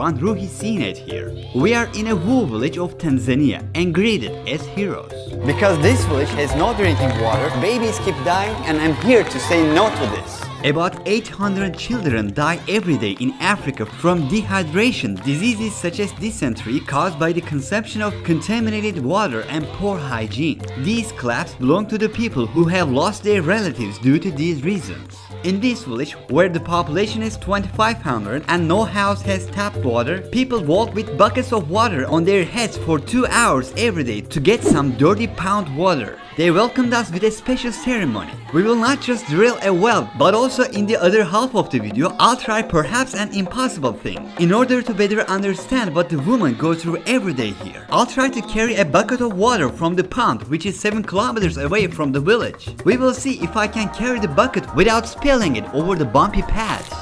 found Ruhi Sinet here. We are in a Wu village of Tanzania and greeted as heroes. Because this village has no drinking water, babies keep dying, and I'm here to say no to this. About 800 children die every day in Africa from dehydration, diseases such as dysentery caused by the consumption of contaminated water and poor hygiene. These collapses belong to the people who have lost their relatives due to these reasons. In this village, where the population is 2,500 and no house has tap water, people walk with buckets of water on their heads for 2 hours every day to get some dirty pound water. They welcomed us with a special ceremony. We will not just drill a well, but also in the other half of the video, I'll try perhaps an impossible thing. In order to better understand what the women go through every day here, I'll try to carry a bucket of water from the pond, which is 7 kilometers away from the village. We will see if I can carry the bucket without spilling it over the bumpy paths.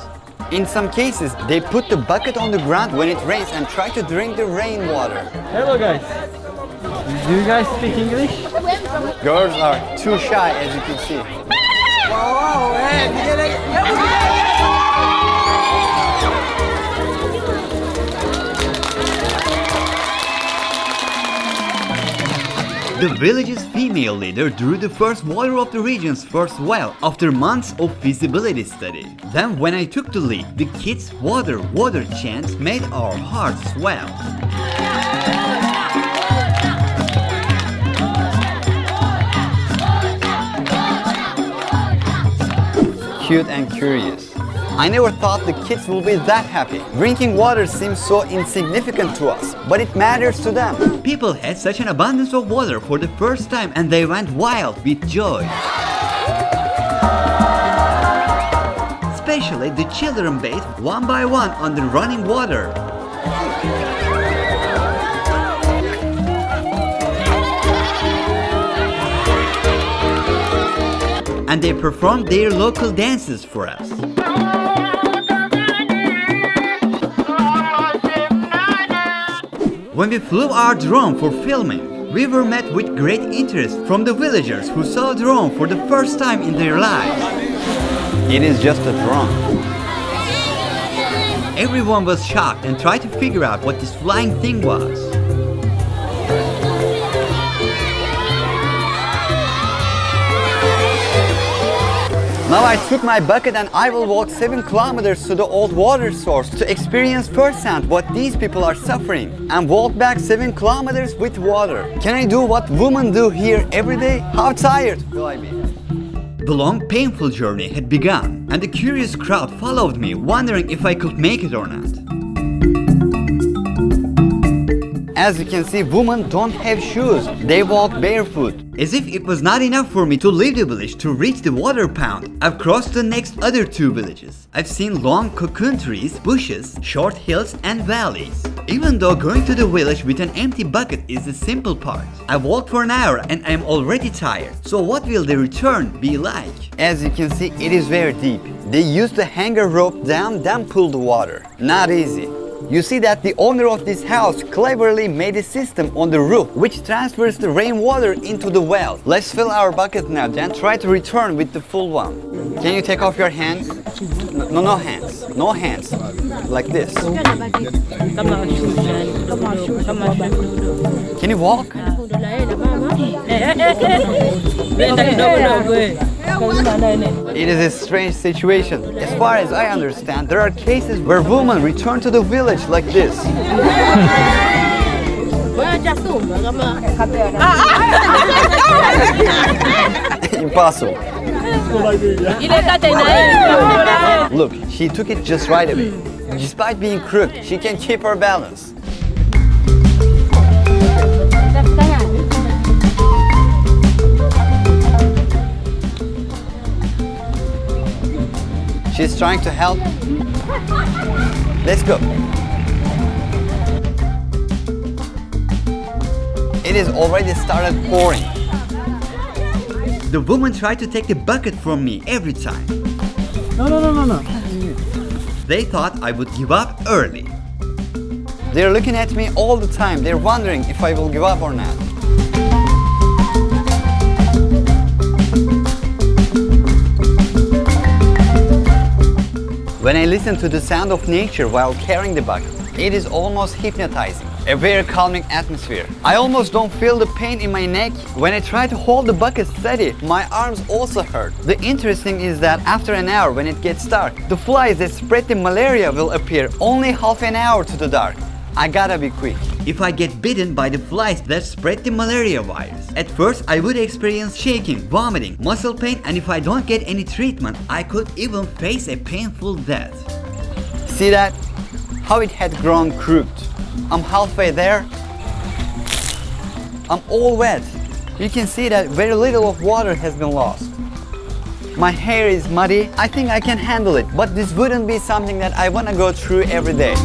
In some cases, they put the bucket on the ground when it rains and try to drink the rainwater. Hello guys. Do you guys speak English? Girls are too shy, as you can see. The village's female leader drew the first water of the region's first well after months of feasibility study. Then when I took the lead, the kids' water, water chants made our hearts swell. Cute and curious. I never thought the kids will be that happy. Drinking water seems so insignificant to us, but it matters to them. People had such an abundance of water for the first time and they went wild with joy. Especially the children bathed one by one on the running water. And they performed their local dances for us. When we flew our drone for filming, we were met with great interest from the villagers who saw a drone for the first time in their lives. It is just a drone. Everyone was shocked and tried to figure out what this flying thing was. Now I took my bucket and I will walk 7 kilometers to the old water source to experience firsthand what these people are suffering and walk back 7 kilometers with water. Can I do what women do here every day? How tired will I be? The long, painful journey had begun, and the curious crowd followed me, wondering if I could make it or not. As you can see, women don't have shoes. They walk barefoot. As if it was not enough for me to leave the village to reach the water pound, I've crossed the next other 2 villages. I've seen long cocoon trees, bushes, short hills and valleys. Even though going to the village with an empty bucket is the simple part, I've walked for an hour and I'm already tired. So what will the return be like? As you can see, it is very deep. They used to hang a rope down, then pull the water. Not easy. You see that the owner of this house cleverly made a system on the roof which transfers the rainwater into the well. Let's fill our bucket now, then try to return with the full one. Can you take off your hands? No hands. No hands. Like this. Can you walk? It is a strange situation. As far as I understand, there are cases where women return to the village like this. Impossible. Look, she took it just right away. Despite being crooked, she can keep her balance. She's trying to help. Let's go. It is already started pouring. The woman tried to take the bucket from me every time. No. They thought I would give up early. They're looking at me all the time. They're wondering if I will give up or not. When I listen to the sound of nature while carrying the bucket, It is almost hypnotizing. A very calming atmosphere. I almost don't feel the pain in my neck. When I try to hold the bucket steady, my arms also hurt. The interesting is that after an hour when it gets dark, the flies that spread the malaria will appear only half an hour to the dark. I gotta be quick. If I get bitten by the flies that spread the malaria virus, at first I would experience shaking, vomiting, muscle pain, and if I don't get any treatment, I could even face a painful death. See that? How it had grown crooked. I'm halfway there. I'm all wet. You can see that very little of water has been lost. My hair is muddy. I think I can handle it, but this wouldn't be something that I want to go through every day.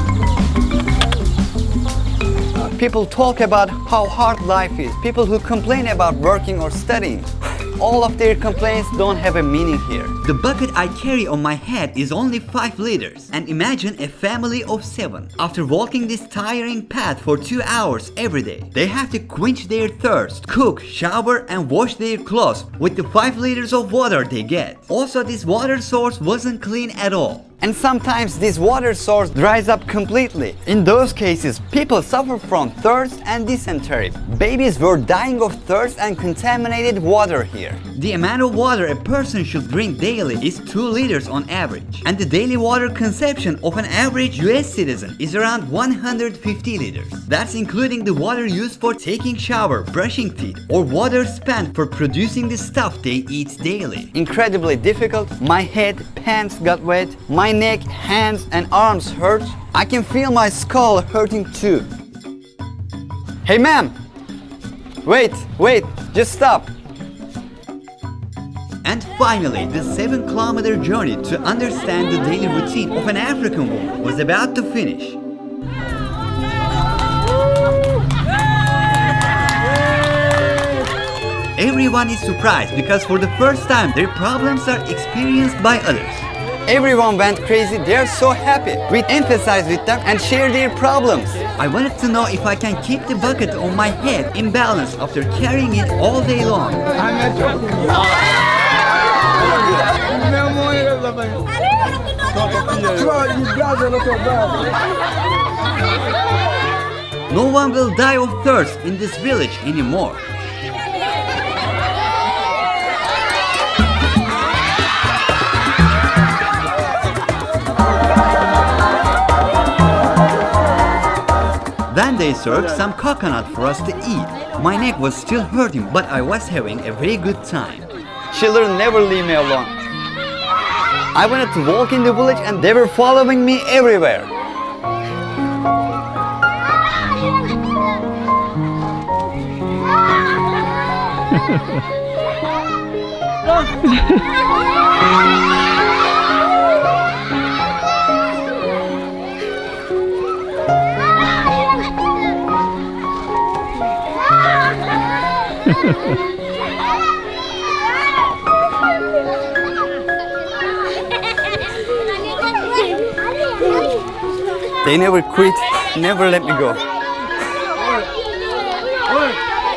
People talk about how hard life is. People who complain about working or studying. All of their complaints don't have a meaning here. The bucket I carry on my head is only 5 liters. And imagine a family of 7. After walking this tiring path for 2 hours every day, they have to quench their thirst, cook, shower, and wash their clothes with the 5 liters of water they get. Also, this water source wasn't clean at all. And sometimes this water source dries up completely. In those cases, people suffer from thirst and dysentery. Babies were dying of thirst and contaminated water here. The amount of water a person should drink daily is 2 liters on average. And the daily water consumption of an average US citizen is around 150 liters. That's including the water used for taking shower, brushing teeth, or water spent for producing the stuff they eat daily. Incredibly difficult. My head, pants got wet. My neck, hands, and arms hurt. I can feel my skull hurting too. Hey ma'am! Wait, just stop. And finally, the 7-kilometer journey to understand the daily routine of an African woman was about to finish. Everyone is surprised because for the first time their problems are experienced by others. Everyone went crazy. They're so happy. We empathize with them and share their problems. I wanted to know if I can keep the bucket on my head in balance after carrying it all day long. No one will die of thirst in this village anymore. Then they served some coconut for us to eat. My neck was still hurting, but I was having a very good time. Children never leave me alone. I wanted to walk in the village and they were following me everywhere. They never quit, never let me go.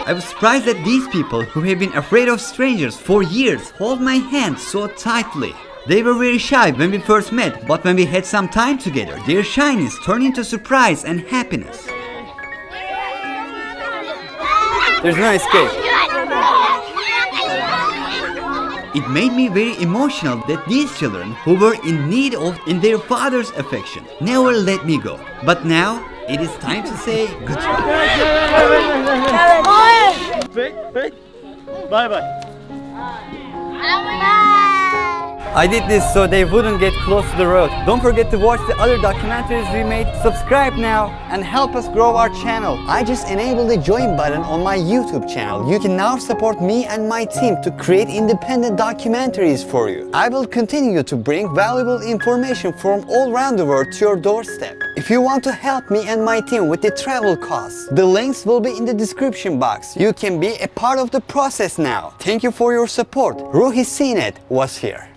I was surprised that these people who have been afraid of strangers for years hold my hand so tightly. They were very shy when we first met, but when we had some time together, their shyness turned into surprise and happiness. There's no escape. It made me very emotional that these children who were in need of their father's affection never let me go. But now it is time to say goodbye. Bye bye. I did this so they wouldn't get close to the road. Don't forget to watch the other documentaries we made. Subscribe now and help us grow our channel. I just enabled the join button on my YouTube channel. You can now support me and my team to create independent documentaries for you. I will continue to bring valuable information from all around the world to your doorstep. If you want to help me and my team with the travel costs, the links will be in the description box. You can be a part of the process now. Thank you for your support. Ruhi Sinet was here.